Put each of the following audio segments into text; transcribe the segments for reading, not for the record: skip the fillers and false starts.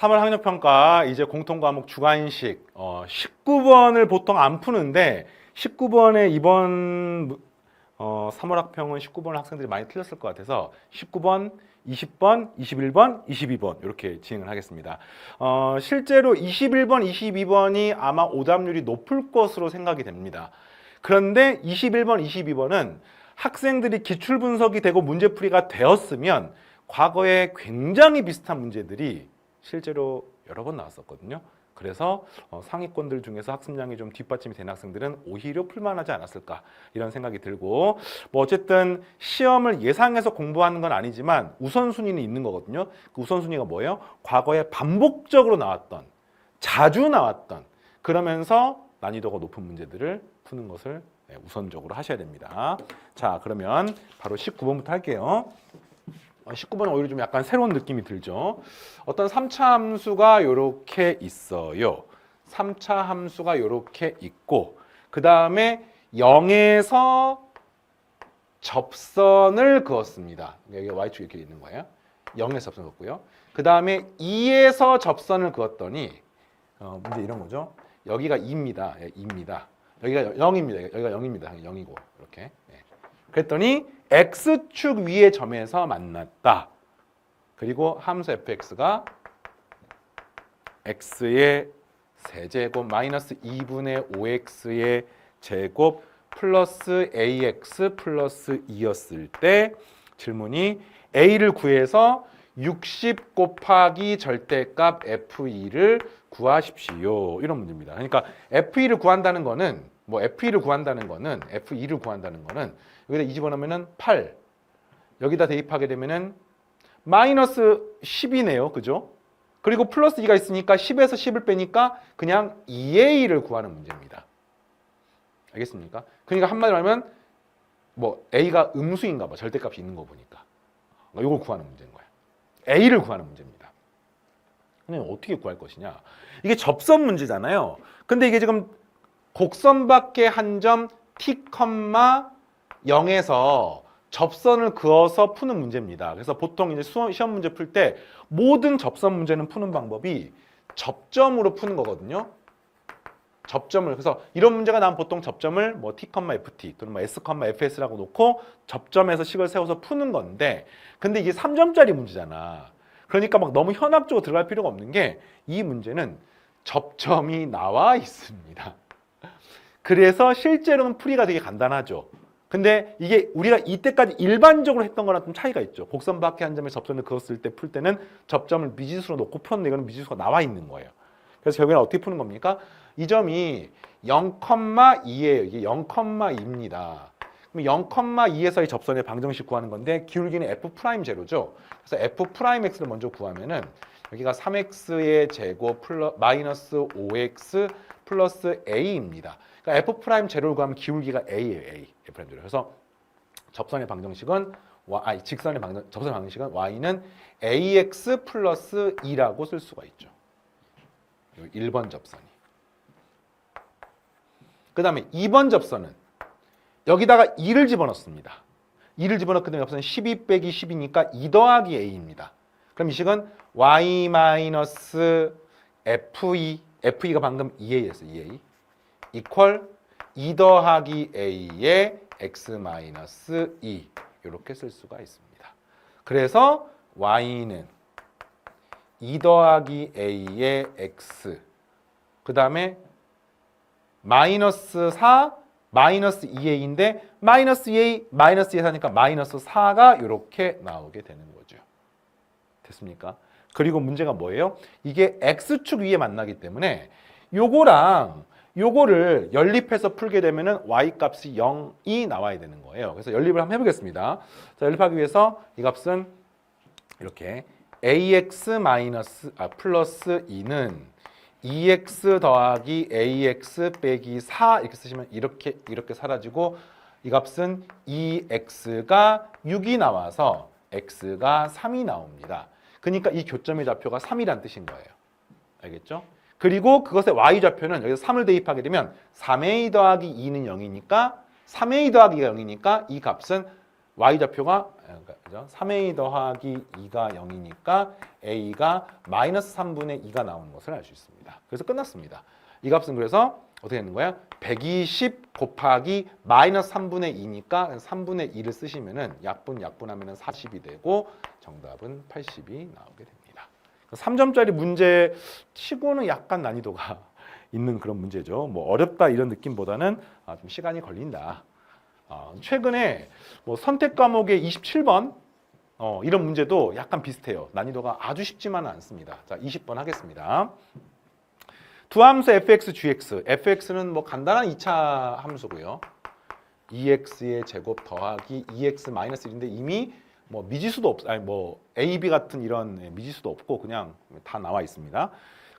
3월 학력평가 이제 공통과목 주관식 19번을 보통 안 푸는데 19번에 이번 3월 학평은 19번 학생들이 많이 틀렸을 것 같아서 19번, 20번, 21번, 22번 이렇게 진행을 하겠습니다. 실제로 21번, 22번이 아마 오답률이 높을 것으로 생각이 됩니다. 그런데 21번, 22번은 학생들이 기출 분석이 되고 문제풀이가 되었으면 과거에 굉장히 비슷한 문제들이 실제로 여러 번 나왔었거든요. 그래서 상위권들 중에서 학습량이 좀 뒷받침이 된 학생들은 오히려 풀만하지 않았을까 이런 생각이 들고, 뭐 어쨌든 시험을 예상해서 공부하는 건 아니지만 우선순위는 있는 거거든요. 그 우선순위가 뭐예요? 과거에 반복적으로 나왔던, 자주 나왔던, 그러면서 난이도가 높은 문제들을 푸는 것을 우선적으로 하셔야 됩니다. 자, 그러면 바로 19번부터 할게요. 19번은 오히려 좀 약간 새로운 느낌이 들죠. 어떤 3차 함수가 이렇게 있어요. 3차 함수가 이렇게 있고, 그 다음에 0에서 접선을 그었습니다. 여기 y축 이렇게 있는 거예요. 0에서 접선을 그었고요. 그 다음에 2에서 접선을 그었더니 문제 이런 거죠. 여기가 2입니다. 2입니다. 여기가 0입니다. 여기가 0입니다. 0이고 이렇게. 그랬더니 x축 위의 점에서 만났다. 그리고 함수 fx가 x의 세제곱 마이너스 2분의 5x의 제곱 플러스 ax 플러스 2였을 때 질문이 a를 구해서 60 곱하기 절대값 f2를 구하십시오. 이런 문제입니다. 그러니까 f2를 구한다는 거는 f2를 구한다는 거는 여기다 2 집어넣으면은 8. 여기다 대입하게 되면은 마이너스 10이네요. 그죠? 그리고 플러스 2가 있으니까 10에서 10을 빼니까 그냥 2a를 구하는 문제입니다. 알겠습니까? 그러니까 한마디로 하면 a가 음수인가 봐. 절대값이 있는 거 보니까. 이걸 구하는 문제인 거야. a를 구하는 문제입니다. 근데 어떻게 구할 것이냐? 이게 접선 문제잖아요. 근데 이게 지금 곡선밖에 한 점 t, 0에서 접선을 그어서 푸는 문제입니다. 그래서 보통 이제 시험 문제 풀 때 모든 접선 문제는 푸는 방법이 접점으로 푸는 거거든요. 접점을, 그래서 이런 문제가 나면 보통 접점을 t, ft 또는 s, fs라고 놓고 접점에서 식을 세워서 푸는 건데, 근데 이게 3점짜리 문제잖아. 그러니까 막 너무 현학적으로 들어갈 필요가 없는 게 이 문제는 접점이 나와 있습니다. 그래서 실제로는 풀이가 되게 간단하죠. 근데 이게 우리가 이때까지 일반적으로 했던 거랑 좀 차이가 있죠. 곡선 밖에 한 점에 접선을 그었을 때 풀 때는 접점을 미지수로 놓고 풀었는데 이거는 미지수가 나와 있는 거예요. 그래서 결국에는 어떻게 푸는 겁니까? 이 점이 0,2예요. 이게 0,2입니다. 그럼 0,2에서의 접선의 방정식 구하는 건데 기울기는 f'0죠. 그래서 f'x를 먼저 구하면은 여기가 3x의 제곱 마이너스 5x 플러스 a입니다. 그러니까 f'0를 구하면 기울기가 a예요. a. f'0. 그래서 접선의 방정식은 접선의 방정식은 y는 ax 플러스 2라고 쓸 수가 있죠. 1번 접선이. 그 다음에 2번 접선은 여기다가 2를 집어넣습니다. 2를 집어넣게 되면 접선은 12 빼기 10이니까 2 더하기 a입니다. 그럼 이 식은 y 마이너스 f2, f2가 방금 2a였어요. 2a. 이퀄 2 더하기 a의 x 마이너스 2 이렇게 쓸 수가 있습니다. 그래서 y는 2 더하기 a의 x 그 다음에 마이너스 4 마이너스 2a인데 마이너스 2a 마이너스 2에 사니까 마이너스 4가 이렇게 나오게 되는 거죠. 됐습니까? 그리고 문제가 뭐예요? 이게 x축 위에 만나기 때문에 요거랑 요거를 연립해서 풀게 되면은 y 값이 0이 나와야 되는 거예요. 그래서 연립을 한번 해보겠습니다. 자, 연립하기 위해서 이 값은 이렇게 ax 플러스 2는 2x 더하기 ax 빼기 4 이렇게 쓰시면 이렇게 사라지고 이 값은 2x가 6이 나와서 x가 3이 나옵니다. 그러니까 이 교점의 좌표가 3이란 뜻인 거예요. 알겠죠? 그리고 그것의 y좌표는 여기서 3을 대입하게 되면 3a 더하기 2는 0이니까 3a 더하기 2가 0이니까 이 값은 y좌표가 그죠? 3a 더하기 2가 0이니까 a가 마이너스 3분의 2가 나오는 것을 알 수 있습니다. 그래서 끝났습니다. 이 값은 그래서 어떻게 되는 거야? 120 곱하기 마이너스 3분의 2니까 3분의 2를 쓰시면은 약분하면은 40이 되고 정답은 80이 나오게 됩니다. 3점짜리 문제 치고는 약간 난이도가 있는 그런 문제죠. 뭐 어렵다 이런 느낌보다는 좀 시간이 걸린다. 최근에 뭐 선택 과목의 27번 이런 문제도 약간 비슷해요. 난이도가 아주 쉽지만은 않습니다. 자, 20번 하겠습니다. 두 함수 fx, gx. fx는 뭐 간단한 2차 함수고요. 2x의 제곱 더하기 2x 마이너스 1인데 이미 뭐 미지수도 아니 뭐 a, b 같은 이런 미지수도 없고 그냥 다 나와 있습니다.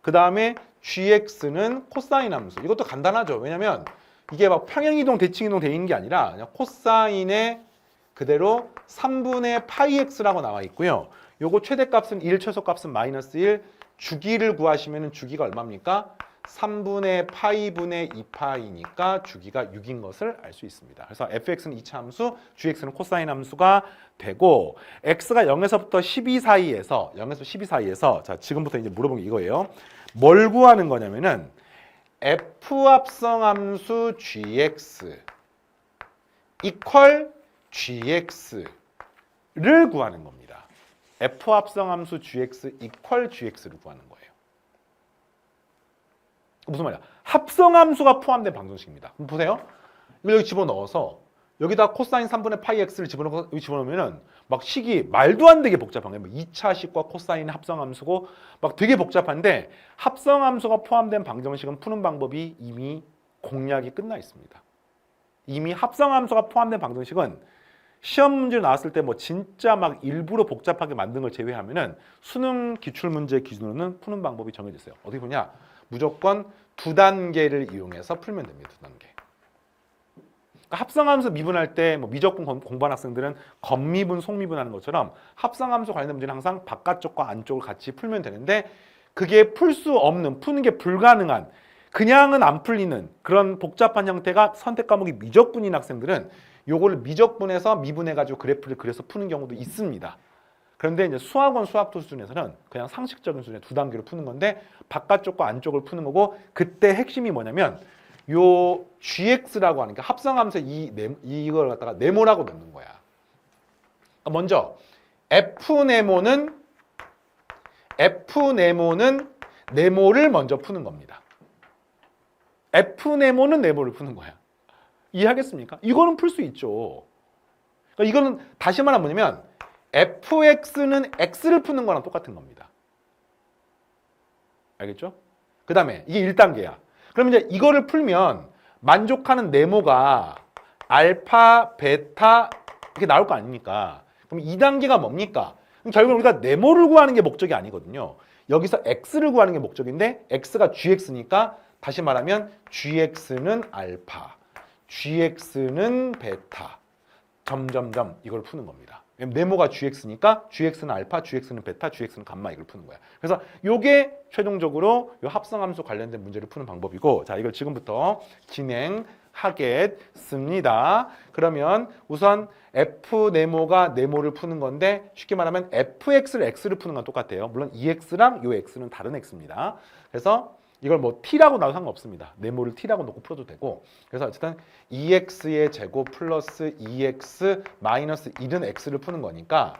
그 다음에 gx는 코사인 함수. 이것도 간단하죠. 왜냐면 이게 막 평행이동, 대칭이동 돼 있는 게 아니라 그냥 코사인의 그대로 3분의 파이 x라고 나와 있고요. 요거 최대값은 1, 최소값은 마이너스 1. 주기를 구하시면 주기가 얼마입니까? 3분의 파이분의 2파이니까 주기가 6인 것을 알 수 있습니다. 그래서 fx는 2차 함수, gx는 코사인 함수가 되고 x가 0에서부터 12 사이에서 0에서 12 사이에서 자 지금부터 이제 물어본 게 이거예요. 뭘 구하는 거냐면은 f 합성 함수 gx 이퀄 gx를 구하는 겁니다. f 합성 함수 gx 이퀄 gx를 구하는 거예요. 무슨 말이야? 합성 함수가 포함된 방정식입니다. 그럼 보세요. 이걸 여기 집어넣어서 여기다 코사인 3분의 파이 x를 여기 집어넣으면은 막 식이 말도 안 되게 복잡한 거예요. 2차식과 코사인 합성 함수고 막 되게 복잡한데 합성 함수가 포함된 방정식은 푸는 방법이 이미 공략이 끝나 있습니다. 이미 합성 함수가 포함된 방정식은 시험 문제 나왔을 때 뭐 진짜 막 일부러 복잡하게 만든 걸 제외하면은 수능 기출 문제 기준으로는 푸는 방법이 정해져 있어요. 어떻게 보냐? 무조건 2단계를 이용해서 풀면 됩니다. 2단계. 그러니까 합성함수 미분할 때 뭐 미적분 공부한 학생들은 겉미분, 속미분 하는 것처럼 합성함수 관련된 문제는 항상 바깥쪽과 안쪽을 같이 풀면 되는데 그게 풀 수 없는, 푸는 게 불가능한, 그냥은 안 풀리는 그런 복잡한 형태가 선택 과목이 미적분인 학생들은 요거를 미적분해서 미분해가지고 그래프를 그려서 푸는 경우도 있습니다. 그런데 이제 수학원 수학도 수준에서는 그냥 상식적인 수준의 2단계로 푸는 건데 바깥쪽과 안쪽을 푸는 거고 그때 핵심이 뭐냐면 요 gx라고 하는 게 합성함수에 이걸 갖다가 네모라고 넣는 거야. 먼저 f네모는 네모를 먼저 푸는 겁니다. f네모는 네모를 푸는 거야. 이해하겠습니까? 이거는 풀 수 있죠. 그러니까 이거는 다시 말하면 뭐냐면 fx는 x를 푸는 거랑 똑같은 겁니다. 알겠죠? 그 다음에 이게 1단계야. 그럼 이제 이거를 풀면 만족하는 네모가 알파, 베타 이렇게 나올 거 아닙니까? 그럼 2단계가 뭡니까? 그럼 결국 우리가 네모를 구하는 게 목적이 아니거든요. 여기서 x를 구하는 게 목적인데 x가 gx니까 다시 말하면 gx는 알파, gx는 베타, 점점점 이걸 푸는 겁니다. 네모가 gx니까 gx는 알파, gx는 베타, gx는 감마 이걸 푸는 거야. 그래서 이게 최종적으로 이 합성함수 관련된 문제를 푸는 방법이고 자 이걸 지금부터 진행하겠습니다. 그러면 우선 f네모가 네모를 푸는 건데 쉽게 말하면 fx를 x를 푸는 건 똑같아요. 물론 이 x랑 이 x는 다른 x입니다. 그래서 이걸 뭐 t라고 나도 상관없습니다. 네모를 t라고 놓고 풀어도 되고 그래서 어쨌든 2x의 제곱 플러스 2x 마이너스 1은 x를 푸는 거니까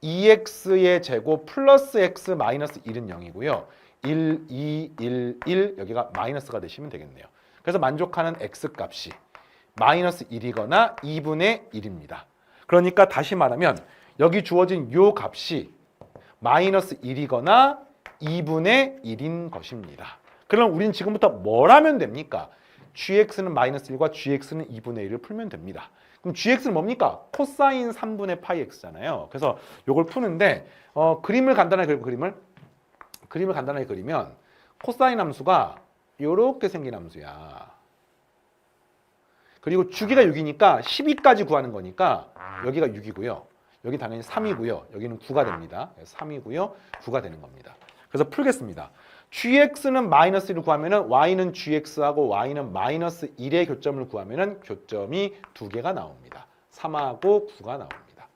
2x의 제곱 플러스 x 마이너스 1은 0이고요. 1, 2, 1, 1 여기가 마이너스가 되시면 되겠네요. 그래서 만족하는 x값이 마이너스 1이거나 2분의 1입니다. 그러니까 다시 말하면 여기 주어진 요 값이 마이너스 1이거나 2분의 1인 것입니다. 그럼 우린 지금부터 뭘 하면 됩니까? gx는 마이너스 1과 gx는 2분의 1을 풀면 됩니다. 그럼 gx는 뭡니까? 코사인 3분의 파이 x잖아요. 그래서 이걸 푸는데 그림을 간단하게 그림을 간단하게 그리면 코사인 함수가 이렇게 생긴 함수야. 그리고 주기가 6이니까 12까지 구하는 거니까 여기가 6이고요. 여기 당연히 3이고요. 여기는 9가 됩니다. 3이고요. 9가 되는 겁니다. 그래서 풀겠습니다. gx는 마이너스 1을 구하면은 y는 gx하고 y는 마이너스 1의 교점을 구하면은 교점이 2개가 나옵니다. 3하고 9가 나옵니다.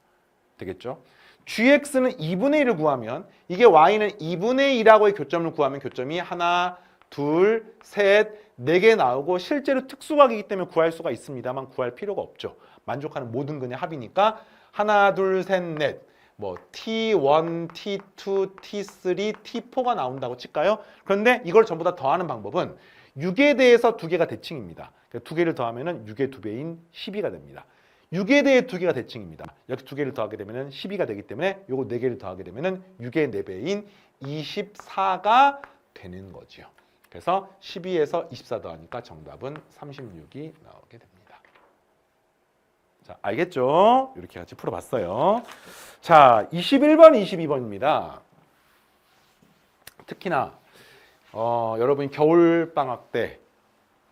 되겠죠? gx는 2분의 1을 구하면 이게 y는 2분의 1하고의 교점을 구하면 교점이 하나, 둘, 셋, 네 개 나오고 실제로 특수각이기 때문에 구할 수가 있습니다만 구할 필요가 없죠. 만족하는 모든 근의 합이니까 하나, 둘, 셋, 넷 뭐 T1, T2, T3, T4가 나온다고 칠까요? 그런데 이걸 전부 다 더하는 방법은 6에 대해서 2개가 대칭입니다. 2개를 더하면 6의 2배인 12가 됩니다. 6에 대해 2개가 대칭입니다. 이렇게 2개를 더하게 되면 12가 되기 때문에 요거 4개를 더하게 되면 6의 4배인 24가 되는 거죠. 그래서 12에서 24 더하니까 정답은 36이 나오게 됩니다. 자, 알겠죠? 이렇게 같이 풀어봤어요. 자, 21번, 22번입니다. 특히나 여러분이 겨울방학 때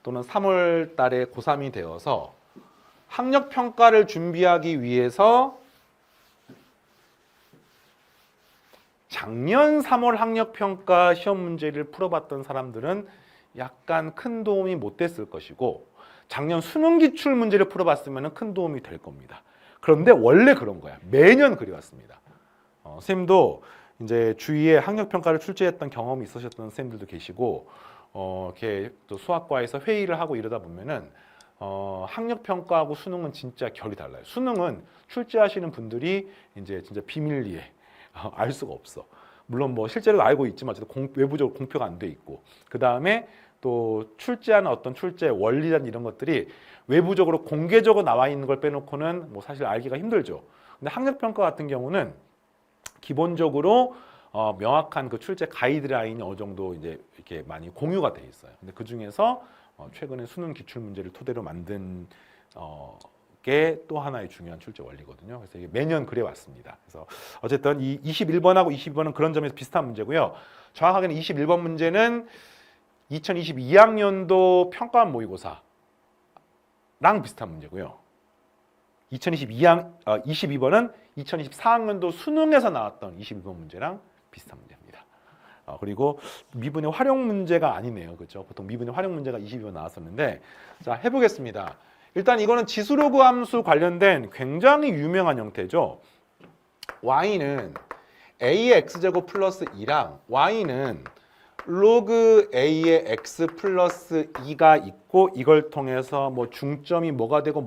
또는 3월 달에 고3이 되어서 학력평가를 준비하기 위해서 작년 3월 학력평가 시험 문제를 풀어봤던 사람들은 약간 큰 도움이 못 됐을 것이고 작년 수능 기출 문제를 풀어봤으면 큰 도움이 될 겁니다. 그런데 원래 그런 거야. 매년 그래왔습니다. 선생님도 이제 주위에 학력평가를 출제했던 경험이 있으셨던 선생님들도 계시고 이렇게 또 수학과에서 회의를 하고 이러다 보면은 학력평가하고 수능은 진짜 결이 달라요. 수능은 출제하시는 분들이 이제 진짜 비밀리에 알 수가 없어. 물론 뭐 실제로 알고 있지만 외부적으로 공표가 안 돼 있고 그 다음에 또 출제하는 어떤 출제 원리란 이런 것들이 외부적으로 공개적으로 나와 있는 걸 빼놓고는 뭐 사실 알기가 힘들죠. 근데 학력평가 같은 경우는 기본적으로 명확한 그 출제 가이드라인이 어느 정도 이제 이렇게 많이 공유가 돼 있어요. 근데 그 중에서 최근에 수능 기출 문제를 토대로 만든 게 또 하나의 중요한 출제 원리거든요. 그래서 이게 매년 그래 왔습니다. 그래서 어쨌든 이 21번하고 22번은 그런 점에서 비슷한 문제고요. 정확하게는 21번 문제는 2022학년도 평가원 모의고사랑 비슷한 문제고요. 22번은 2024학년도 수능에서 나왔던 22번 문제랑 비슷한 문제입니다. 그리고 미분의 활용 문제가 아니네요. 그렇죠? 보통 미분의 활용 문제가 22번 나왔었는데 자, 해보겠습니다. 일단 이거는 지수로그 함수 관련된 굉장히 유명한 형태죠. y는 a의 x제곱 플러스 2랑 y는 로그 a의 x 플러스 2가 있고 이걸 통해서 뭐 중점이 뭐가 되고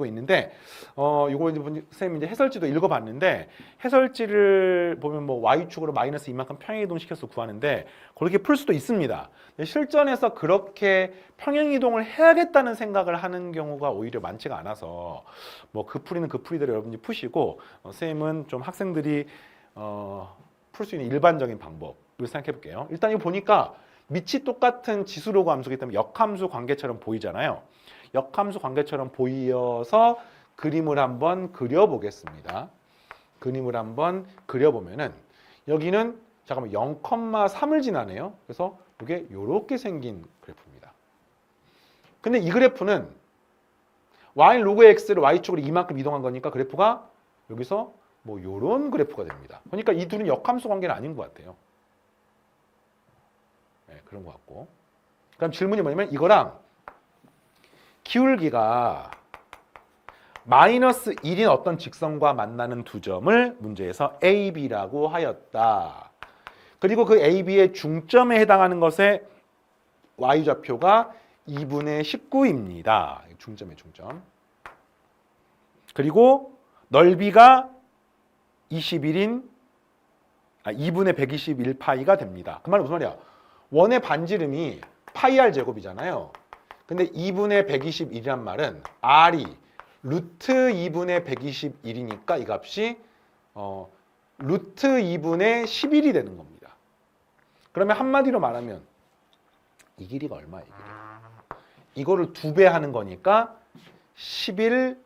있는데 이거 이제 선생님 이제 해설지도 읽어봤는데 해설지를 보면 뭐 y축으로 마이너스 이만큼 평행이동 시켜서 구하는데 그렇게 풀 수도 있습니다. 실전에서 그렇게 평행이동을 해야겠다는 생각을 하는 경우가 오히려 많지가 않아서 뭐 그 풀이는 그 풀이대로 여러분이 푸시고 선생님은 좀 학생들이 풀 수 있는 일반적인 방법을 생각해 볼게요. 일단 이거 보니까 밑이 똑같은 지수로그 함수이기 때문에 역함수 관계처럼 보이잖아요. 역함수 관계처럼 보여서 그림을 한번 그려보겠습니다. 그림을 한번 그려보면은 여기는 잠깐만 0,3을 지나네요. 그래서 이게 이렇게 생긴 그래프입니다. 근데 이 그래프는 y 로그 x를 y축으로 이만큼 이동한 거니까 그래프가 여기서 뭐 요런 그래프가 됩니다. 그러니까 이 둘은 역함수 관계는 아닌 것 같아요. 네, 그런 것 같고. 그럼 질문이 뭐냐면 이거랑 기울기가 마이너스 1인 어떤 직선과 만나는 두 점을 문제에서 AB라고 하였다. 그리고 그 AB의 중점에 해당하는 것의 Y좌표가 2분의 19입니다. 중점의 중점. 그리고 넓이가 2분의 121파이가 됩니다. 그 말은 무슨 말이야? 원의 반지름이 파이 r 제곱이잖아요. 근데 2분의 121이란 말은 r이 루트 2분의 121이니까 이 값이 루트 2분의 11이 되는 겁니다. 그러면 한마디로 말하면 이 길이가 얼마예요? 이거를 2배 하는 거니까 11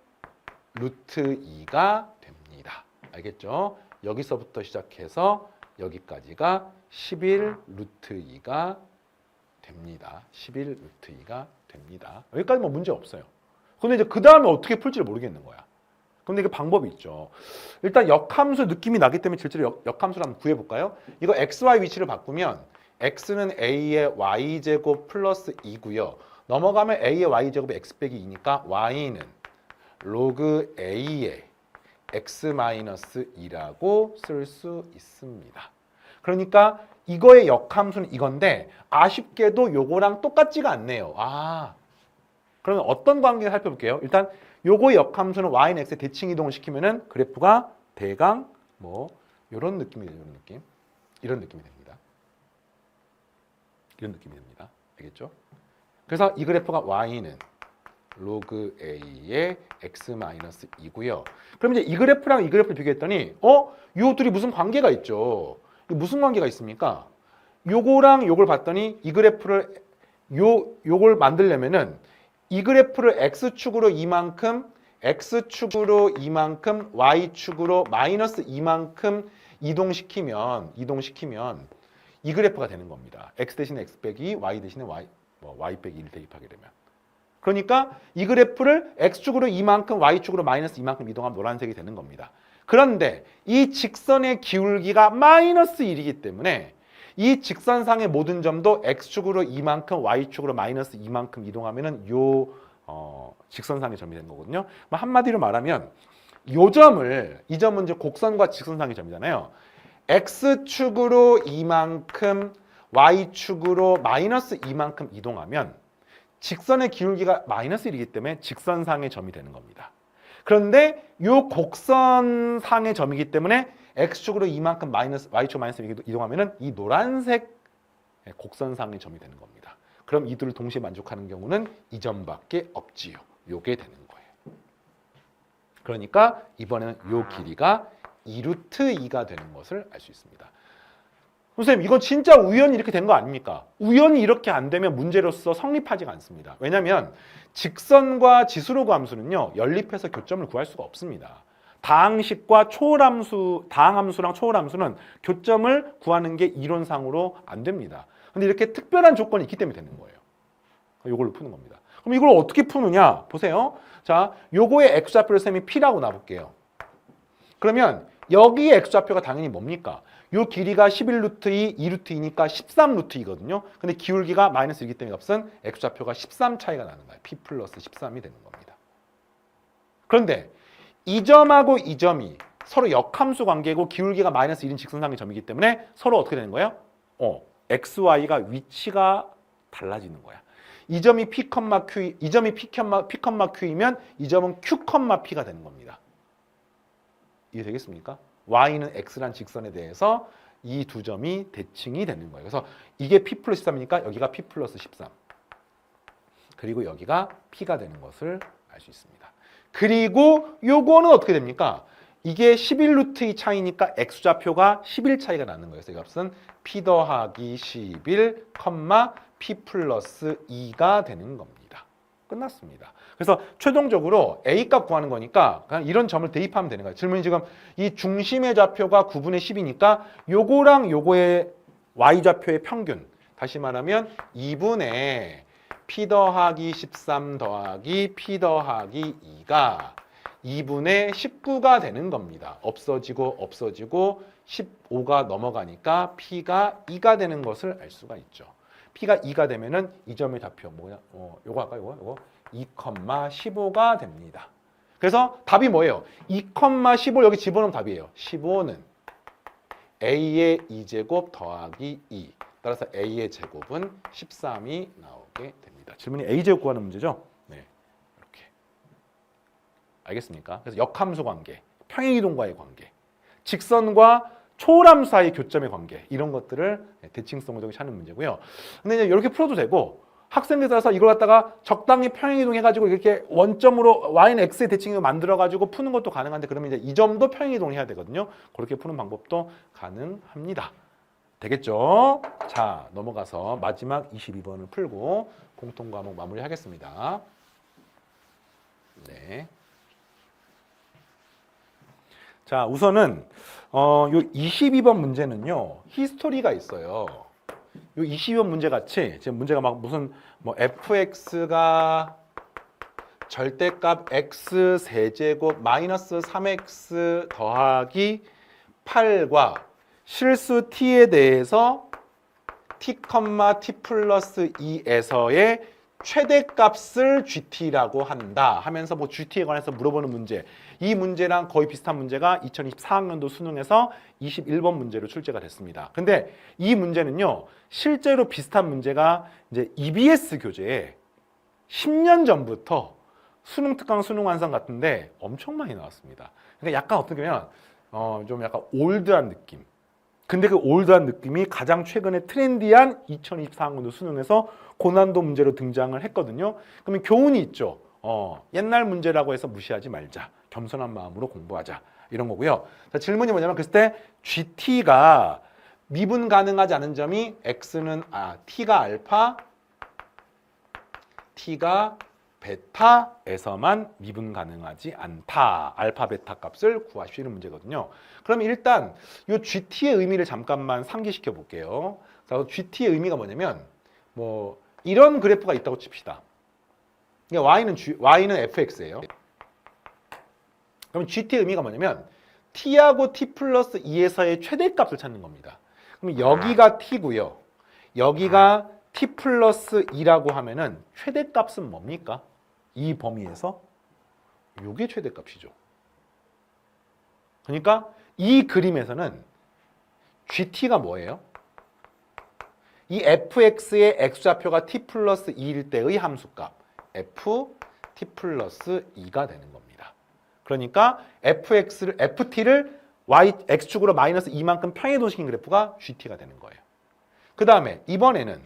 루트 2가 됩니다. 알겠죠? 여기서부터 시작해서 여기까지가 11 루트 2가 됩니다. 11 루트 2가 됩니다. 여기까지 뭐 문제 없어요. 근데 이제 그 다음에 어떻게 풀지를 모르겠는 거야. 근데 이게 방법이 있죠. 일단 역함수 느낌이 나기 때문에 실제로 역함수를 한번 구해볼까요? 이거 xy 위치를 바꾸면 x는 a의 y제곱 플러스 2고요. 넘어가면 a의 y제곱이 x 빼기 2니까 y는 로그 a의 x-2라고 쓸 수 있습니다. 그러니까 이거의 역함수는 이건데 아쉽게도 요거랑 똑같지가 않네요. 그러면 어떤 관계를 살펴볼게요. 일단 요거의 역함수는 y는 x에 대칭 이동을 시키면은 그래프가 대강 뭐 이런 느낌이 돼요. 이런 느낌. 이런 느낌이 됩니다. 이런 느낌이 됩니다. 알겠죠? 그래서 이 그래프가 y는 로그 a의 x-2고요. 그럼 이제 이 그래프랑 이 그래프를 비교했더니 요 둘이 무슨 관계가 있죠. 무슨 관계가 있습니까? 요거랑 요걸 봤더니 이 그래프를 요걸 만들려면은 이 그래프를 x축으로 이만큼 x축으로 이만큼 y축으로 마이너스 이만큼 이동시키면 이 그래프가 되는 겁니다. x 대신에 x 빼기 y 대신에 y 빼기 1 대입하게 되면. 그러니까 이 그래프를 x축으로 이만큼 y축으로 마이너스 이만큼 이동하면 노란색이 되는 겁니다. 그런데 이 직선의 기울기가 마이너스 1이기 때문에 이 직선상의 모든 점도 x축으로 이만큼 y축으로 마이너스 이만큼 이동하면은 직선상의 점이 되는 거거든요. 한마디로 말하면 이 점은 이제 곡선과 직선상의 점이잖아요. x축으로 이만큼 y축으로 마이너스 이만큼 이동하면 직선의 기울기가 마이너스 1이기 때문에 직선상의 점이 되는 겁니다. 그런데 이 곡선상의 점이기 때문에 x축으로 이만큼 마이너스 y축 마이너스 이동하면은 이 노란색 곡선상의 점이 되는 겁니다. 그럼 이 둘을 동시에 만족하는 경우는 이 점밖에 없지요. 요게 되는 거예요. 그러니까 이번에는 요 길이가 2루트2가 되는 것을 알 수 있습니다. 선생님 이건 진짜 우연히 이렇게 된 거 아닙니까? 우연히 이렇게 안 되면 문제로서 성립하지가 않습니다. 왜냐하면 직선과 지수로그 함수는요 연립해서 교점을 구할 수가 없습니다. 다항식과 다항함수랑 초월함수는 교점을 구하는 게 이론상으로 안 됩니다. 근데 이렇게 특별한 조건이 있기 때문에 되는 거예요. 이걸로 푸는 겁니다. 그럼 이걸 어떻게 푸느냐? 보세요. 자, 요거의 x좌표를 쌤이 p라고 놔볼게요. 그러면 여기의 x좌표가 당연히 뭡니까? 요 길이가 11루트2, 2루트2니까 13루트2거든요. 근데 기울기가 마이너스 1이기 때문에 값은 x좌표가 13 차이가 나는 거예요. p 플러스 13이 되는 겁니다. 그런데 이 점하고 이 점이 서로 역함수 관계고 기울기가 마이너스 1인 직선상의 점이기 때문에 서로 어떻게 되는 거예요? xy가 위치가 달라지는 거야. 이 점이 p, q, 이 점이 p, q이면 이 점은 q, p가 되는 겁니다. 이해되겠습니까? y는 x란 직선에 대해서 이 두 점이 대칭이 되는 거예요. 그래서 이게 p 플러스 13이니까 여기가 p 플러스 13. 그리고 여기가 p가 되는 것을 알 수 있습니다. 그리고 요거는 어떻게 됩니까? 이게 11루트의 차이니까 x좌표가 11 차이가 나는 거예요. 그래서 이 값은 p 더하기 11, p 플러스 2가 되는 겁니다. 끝났습니다. 그래서 최종적으로 A값 구하는 거니까 그냥 이런 점을 대입하면 되는 거예요. 질문이 지금 이 중심의 좌표가 9분의 10이니까 요거랑 요거의 Y좌표의 평균, 다시 말하면 2분의 P 더하기 13 더하기 P 더하기 2가 2분의 19가 되는 겁니다. 없어지고 15가 넘어가니까 P가 2가 되는 것을 알 수가 있죠. P가 2가 되면은 이 점의 좌표 뭐냐? 요거 할까요? 요거 2,15가 됩니다. 그래서 답이 뭐예요? 2,15 여기 집어넣으면 답이에요. 15는 A의 2제곱 더하기 2. 따라서 A의 제곱은 13이 나오게 됩니다. 질문이 A제곱 구하는 문제죠? 네, 이렇게. 알겠습니까? 그래서 역함수 관계, 평행이동과의 관계, 직선과 초월함수 사이의 교점의 관계, 이런 것들을 대칭성을 찾는 문제고요. 근데 이제 이렇게 풀어도 되고, 학생들에 따라서 이걸 갖다가 적당히 평행이동해가지고 이렇게 원점으로 y는 x의 대칭을 만들어가지고 푸는 것도 가능한데, 그러면 이제 이 점도 평행이동해야 되거든요. 그렇게 푸는 방법도 가능합니다. 되겠죠? 자, 넘어가서 마지막 22번을 풀고 공통과목 마무리하겠습니다. 네. 자, 우선은 요 22번 문제는요, 히스토리가 있어요. 요 22번 문제 같이 지금 문제가 막 무슨 뭐 fx가 절대값 x 세제곱 마이너스 3x 더하기 8과 실수 t에 대해서 t, t 플러스 2에서의 최대값을 GT라고 한다 하면서 뭐 GT에 관해서 물어보는 문제, 이 문제랑 거의 비슷한 문제가 2024학년도 수능에서 21번 문제로 출제가 됐습니다. 근데 이 문제는요, 실제로 비슷한 문제가 이제 EBS 교재에 10년 전부터 수능 특강, 수능 완성 같은데 엄청 많이 나왔습니다. 그러니까 약간 어떻게 보면 좀 약간 올드한 느낌. 근데 그 올드한 느낌이 가장 최근에 트렌디한 2024학년도 수능에서 고난도 문제로 등장을 했거든요. 그러면 교훈이 있죠. 옛날 문제라고 해서 무시하지 말자. 겸손한 마음으로 공부하자. 이런 거고요. 자, 질문이 뭐냐면 그때 GT가 미분 가능하지 않은 점이 X는 T가 알파, T가 베타에서만 미분 가능하지 않다. 알파, 베타 값을 구하시는 문제거든요. 그럼 일단 이 GT의 의미를 잠깐만 상기시켜 볼게요. 그래서 GT의 의미가 뭐냐면 뭐 이런 그래프가 있다고 칩시다. Y는 fx예요. 그럼 GT의 의미가 뭐냐면 T하고 T 플러스 2에서의 최대값을 찾는 겁니다. 그럼 여기가 T고요. 여기가 T 플러스 2라고 하면은 최대값은 뭡니까? 이 범위에서 이게 최대값이죠. 그러니까 이 그림에서는 GT가 뭐예요? 이 fx의 x좌표가 t 플러스 2일 때의 함수값 f t 플러스 2가 되는 겁니다. 그러니까 ft를 x축으로 마이너스 2만큼 평행이동시킨 그래프가 gt가 되는 거예요. 그 다음에 이번에는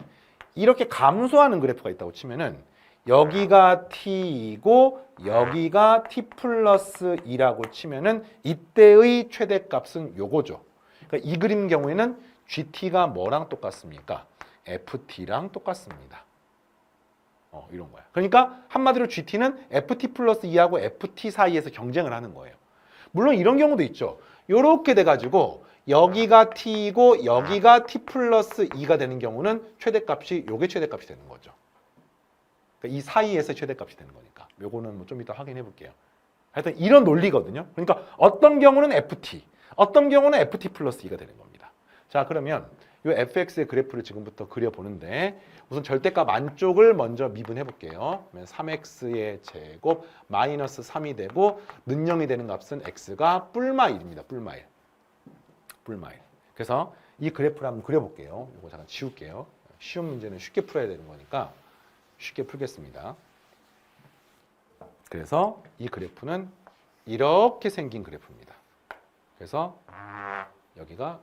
이렇게 감소하는 그래프가 있다고 치면은 여기가 t이고 여기가 t 플러스 2라고 치면은 이때의 최대값은 요거죠. 그러니까 이 그림 경우에는 gt가 뭐랑 똑같습니까? ft랑 똑같습니다. 이런 거야. 그러니까 한마디로 gt는 ft 플러스 2하고 ft 사이에서 경쟁을 하는 거예요. 물론 이런 경우도 있죠. 요렇게 돼가지고 여기가 t이고 여기가 t 플러스 2가 되는 경우는 최대값이 요게 최대값이 되는 거죠. 그러니까 이 사이에서 최대값이 되는 거니까. 요거는 뭐 좀 이따 확인해 볼게요. 하여튼 이런 논리거든요. 그러니까 어떤 경우는 ft, 어떤 경우는 ft 플러스 2가 되는 겁니다. 자, 그러면 이 fx의 그래프를 지금부터 그려보는데 우선 절대값 안쪽을 먼저 미분해 볼게요. 그러면 3x의 제곱 마이너스 3이 되고 는영이 되는 값은 x가 뿔마 1입니다. 뿔마 1. 뿔마 1. 그래서 이 그래프를 한번 그려볼게요. 이거 잠깐 지울게요. 쉬운 문제는 쉽게 풀어야 되는 거니까 쉽게 풀겠습니다. 그래서 이 그래프는 이렇게 생긴 그래프입니다. 그래서 여기가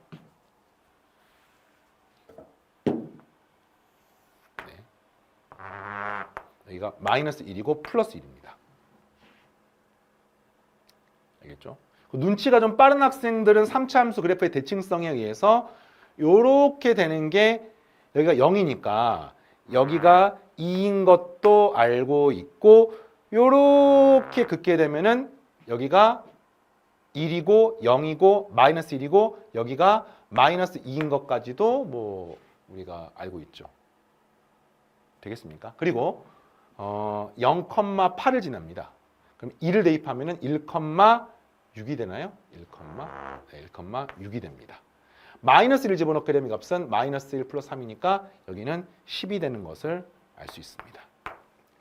여기가 마이너스 1이고 플러스 1입니다. 알겠죠? 눈치가 좀 빠른 학생들은 3차 함수 그래프의 대칭성에 의해서 이렇게 되는 게 여기가 0이니까 여기가 2인 것도 알고 있고 이렇게 긋게 되면은 여기가 1이고 0이고 마이너스 1이고 여기가 마이너스 2인 것까지도 뭐 우리가 알고 있죠. 되겠습니까? 그리고 0,8을 지납니다. 그럼 2를 대입하면은 1,6이 되나요? 1,6이 됩니다. 마이너스 1을 집어넣게 되면 값은 마이너스 1 플러스 3이니까 여기는 10이 되는 것을 알 수 있습니다.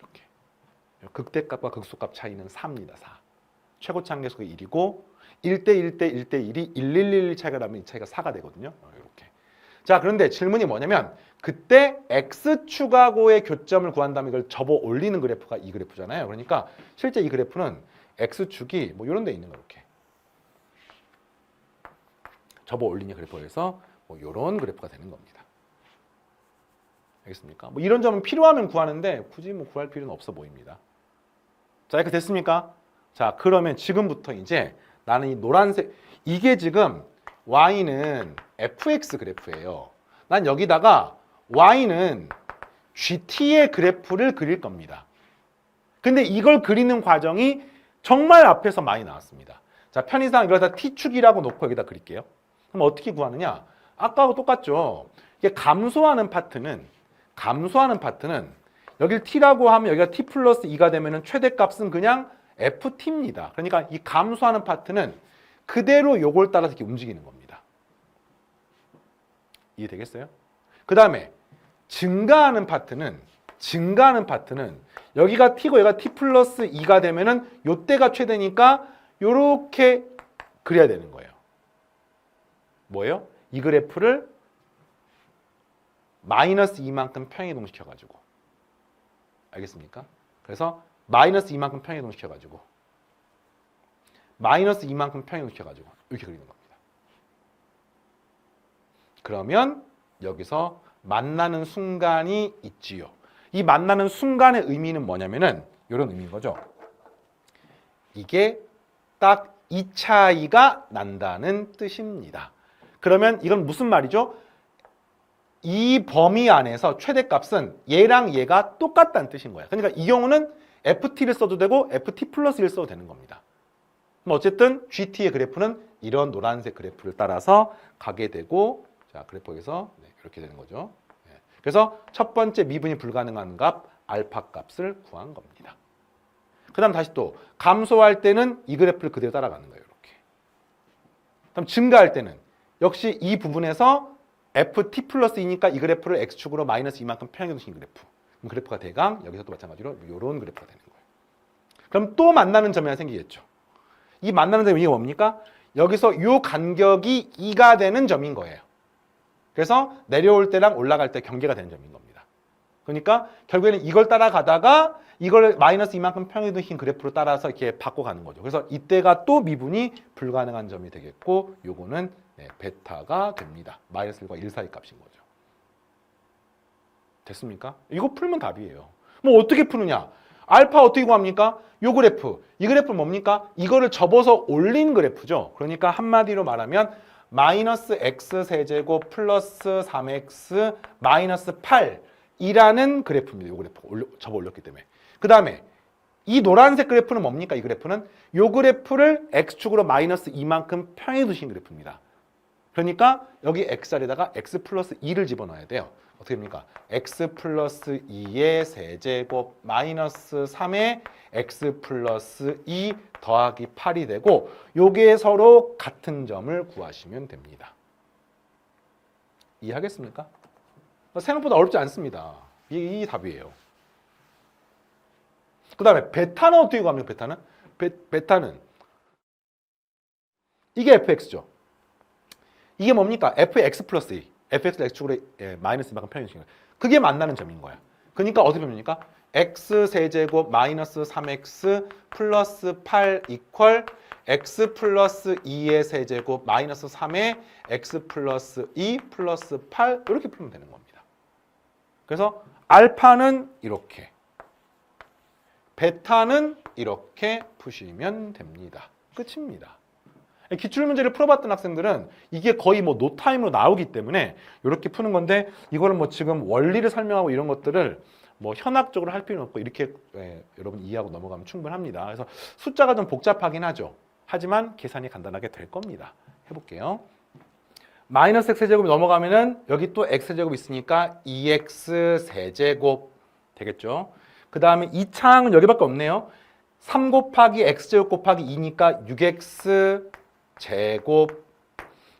이렇게 극대값과 극소값 차이는 4입니다. 4. 최고치 한계수가 1이고 1대 1대 1대 1이 111 차이가 나면 이 차이가 4가 되거든요. 이렇게. 자, 그런데 질문이 뭐냐면 그때 x축하고의 교점을 구한다면 이걸 접어 올리는 그래프가 이 그래프잖아요. 그러니까 실제 이 그래프는 x축이 뭐 이런 데 있는 거 이렇게 접어 올리는 그래프에서 뭐 이런 그래프가 되는 겁니다. 알겠습니까? 뭐 이런 점은 필요하면 구하는데 굳이 뭐 구할 필요는 없어 보입니다. 자, 이렇게 됐습니까? 자, 그러면 지금부터 이제 나는 이 노란색 이게 지금 y는 fx 그래프예요. 난 여기다가 y는 gt의 그래프를 그릴 겁니다. 근데 이걸 그리는 과정이 정말 앞에서 많이 나왔습니다. 자, 편의상 이걸 다 t축이라고 놓고 여기다 그릴게요. 그럼 어떻게 구하느냐? 아까하고 똑같죠. 이게 감소하는 파트는 여길 t라고 하면 여기가 t 플러스 2가 되면은 최대값은 그냥 ft입니다. 그러니까 이 감소하는 파트는 그대로 요걸 따라서 이렇게 움직이는 겁니다. 이해되겠어요? 그 다음에 증가하는 파트는 증가하는 파트는 여기가 t고 얘가 t 플러스 2가 되면은 요때가 최대니까 요렇게 그려야 되는 거예요. 뭐예요? 이 그래프를 마이너스 2만큼 평행이동시켜가지고. 알겠습니까? 그래서 마이너스 2만큼 평행이동시켜가지고 마이너스 2만큼 평행이동시켜가지고 이렇게 그리는 겁니다. 그러면 여기서 만나는 순간이 있지요. 이 만나는 순간의 의미는 뭐냐면은 이런 의미인 거죠. 이게 딱 이 차이가 난다는 뜻입니다. 그러면 이건 무슨 말이죠? 이 범위 안에서 최대값은 얘랑 얘가 똑같다는 뜻인 거야. 그러니까 이 경우는 ft를 써도 되고 ft 플러스 1 써도 되는 겁니다. 어쨌든 GT의 그래프는 이런 노란색 그래프를 따라서 가게 되고, 자 그래프에서 이렇게 되는 거죠. 그래서 첫 번째 미분이 불가능한 값 알파 값을 구한 겁니다. 그 다음 다시 또 감소할 때는 이 그래프를 그대로 따라가는 거예요. 이렇게. 그럼 증가할 때는 역시 이 부분에서 ft 플러스 2니까 이 그래프를 x축으로 마이너스 2만큼 평행이동시킨 그래프. 그럼 그래프가 대강 여기서 또 마찬가지로 이런 그래프가 되는 거예요. 그럼 또 만나는 점이 하나 생기겠죠. 이 만나는 점이 뭡니까? 여기서 이 간격이 2가 되는 점인 거예요. 그래서 내려올 때랑 올라갈 때 경계가 되는 점인 겁니다. 그러니까 결국에는 이걸 따라가다가 이걸 마이너스 이만큼 평행이동시킨 그래프로 따라서 이렇게 바꿔가는 거죠. 그래서 이때가 또 미분이 불가능한 점이 되겠고 요거는 베타가 됩니다. 마이너스 1과 1 사이 값인 거죠. 됐습니까? 이거 풀면 답이에요. 뭐 어떻게 푸느냐? 알파 어떻게 구합니까? 요 그래프. 이 그래프는 뭡니까? 이거를 접어서 올린 그래프죠. 그러니까 한마디로 말하면 마이너스 x 세제곱 플러스 3x 마이너스 8이라는 그래프입니다. 요 그래프 접어 올렸기 때문에. 그 다음에 이 노란색 그래프는 뭡니까? 이 그래프는 요 그래프를 x축으로 마이너스 2만큼 평행해 두신 그래프입니다. 그러니까 여기 x자리에다가 x 플러스 2를 집어넣어야 돼요. 어떻게 됩니까? x 플러스 2의 세제곱 마이너스 3의 x 플러스 2 더하기 8이 되고 요게 서로 같은 점을 구하시면 됩니다. 이해하겠습니까? 생각보다 어렵지 않습니다. 이 답이에요. 그 다음에 베타는 어떻게 구합니까? 베타는? 베타는 이게 fx죠. 이게 뭡니까? fx 플러스 2. fx를 x축으로 마이너스 이만큼 평행시킨 거예요. 그게 만나는 점인 거야. 그러니까 어떻게 보입니까? x 세제곱 마이너스 3x 플러스 8 이퀄 x 플러스 2의 세제곱 마이너스 3의 x 플러스 2 플러스 8 이렇게 풀면 되는 겁니다. 그래서 알파는 이렇게, 베타는 이렇게 푸시면 됩니다. 끝입니다. 기출문제를 풀어봤던 학생들은 이게 거의 뭐 노타임으로 나오기 때문에 이렇게 푸는 건데 이거는 뭐 지금 원리를 설명하고 이런 것들을 뭐 현학적으로 할 필요는 없고 이렇게 여러분 이해하고 넘어가면 충분합니다. 그래서 숫자가 좀 복잡하긴 하죠. 하지만 계산이 간단하게 될 겁니다. 해볼게요. 마이너스 x 세제곱이 넘어가면은 여기 또 x 세제곱 있으니까 2x 세제곱 되겠죠. 그 다음에 2차항은 여기밖에 없네요. 3 곱하기 x제곱 곱하기 2니까 6x 제곱.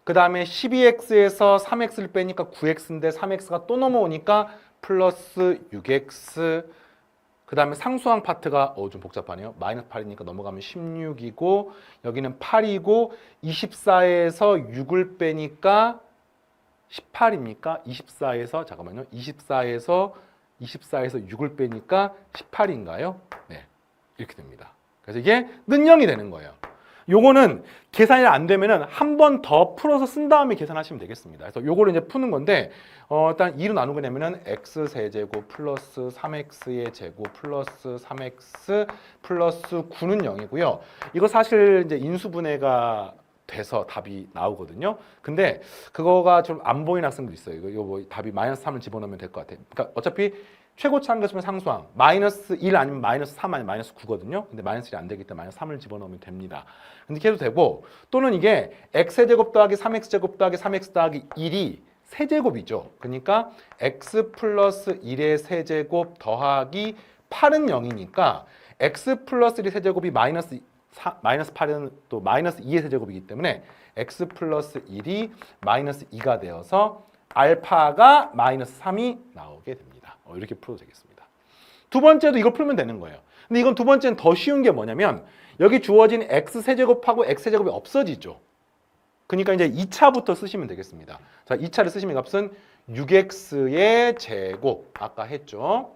그 다음에 12x에서 3x를 빼니까 9x인데 3x가 또 넘어오니까 플러스 6x. 그 다음에 상수항 파트가 좀 복잡하네요. 마이너스 8이니까 넘어가면 16이고 여기는 8이고 24에서 6을 빼니까 18입니까? 24에서 잠깐만요. 24에서 6을 빼니까 18인가요? 네, 이렇게 됩니다. 그래서 이게 는영이 되는 거예요. 요거는 계산이 안 되면은 한 번 더 풀어서 쓴 다음에 계산하시면 되겠습니다. 그래서 요거를 이제 푸는 건데 일단 2로 나누게 되면은 x 세제곱 플러스 3x의 제곱 플러스 3x 플러스 9는 0이고요. 이거 사실 이제 인수분해가 돼서 답이 나오거든요. 근데 그거가 좀 안 보이는 학생도 있어요. 이거 뭐 답이 마이너스 3을 집어넣으면 될 것 같아요. 그러니까 어차피 최고차항 것이면 상수항 마이너스 1 아니면 마이너스 3 아니면 마이너스 9거든요. 근데 마이너스 1이 안 되기 때문에 마이너스 3을 집어넣으면 됩니다. 근데 이렇게 해도 되고 또는 이게 x제곱 더하기 3x제곱 더하기 3x 더하기 1이 세제곱이죠. 그러니까 x 플러스 1의 세제곱 더하기 8은 0이니까 x 플러스 1의 세제곱이 마이너스 8은 또 마이너스 2의 세제곱이기 때문에 x 플러스 1이 마이너스 2가 되어서 알파가 마이너스 3이 나오게 됩니다. 이렇게 풀어도 되겠습니다. 두 번째도 이걸 풀면 되는 거예요. 근데 이건 두 번째는 더 쉬운 게 뭐냐면 여기 주어진 x세제곱하고 x세제곱이 없어지죠. 그러니까 이제 2차부터 쓰시면 되겠습니다. 자, 2차를 쓰시면 값은 6x의 제곱 아까 했죠.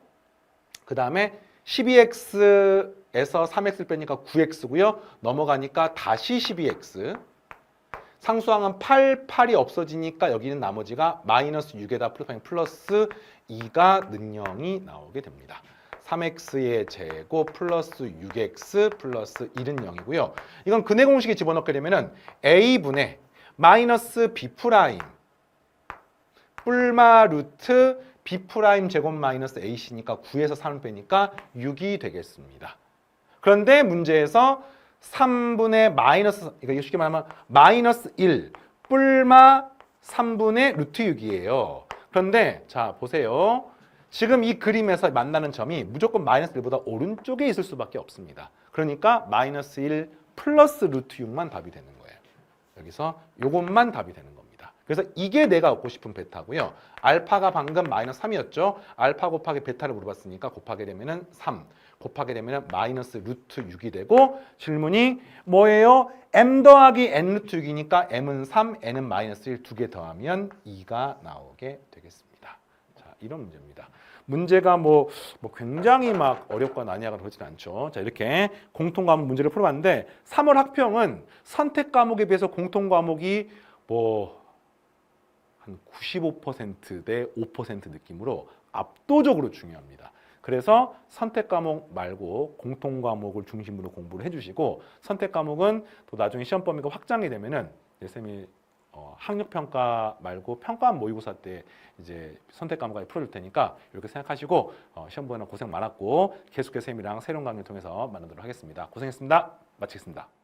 그 다음에 12x에서 3x를 빼니까 9x고요. 넘어가니까 다시 12x. 상수항은 8, 8이 없어지니까 여기는 나머지가 마이너스 6에다 플러스 2가 능령이 나오게 됩니다. 3x의 제곱 플러스 6x 플러스 1은 0이고요. 이건 근해 공식에 집어넣게 되면은 a분의 마이너스 b 프라임 뿔마 루트 b 프라임 제곱 마이너스 ac니까 9에서 3을 빼니까 6이 되겠습니다. 그런데 문제에서 3분의 마이너스, 그러니까 쉽게 말하면 마이너스 1 뿔마 3분의 루트 6이에요. 그런데 자 보세요. 지금 이 그림에서 만나는 점이 무조건 마이너스 1보다 오른쪽에 있을 수밖에 없습니다. 그러니까 마이너스 1 플러스 루트 6만 답이 되는 거예요. 여기서 요것만 답이 되는 겁니다. 그래서 이게 내가 얻고 싶은 베타고요. 알파가 방금 마이너스 3이었죠. 알파 곱하기 베타를 물어봤으니까 곱하게 되면은 3. 곱하게 되면 마이너스 루트 6이 되고 질문이 뭐예요? m 더하기 n 루트 6이니까 m은 3, n은 마이너스 1 두 개 더하면 2가 나오게 되겠습니다. 자, 이런 문제입니다. 문제가 뭐 굉장히 막 어렵거나 난이하거나 그러진 않죠. 자, 이렇게 공통과목 문제를 풀어봤는데 3월 학평은 선택 과목에 비해서 공통 과목이 뭐 한 95% 대 5% 느낌으로 압도적으로 중요합니다. 그래서 선택 과목 말고 공통 과목을 중심으로 공부를 해주시고 선택 과목은 또 나중에 시험 범위가 확장이 되면은 쌤이 학력 평가 말고 평가원 모의고사 때 이제 선택 과목까지 풀어줄 테니까 이렇게 생각하시고 시험 보느라 고생 많았고 계속해서 쌤이랑 새로운 강의를 통해서 만나도록 하겠습니다. 고생했습니다. 마치겠습니다.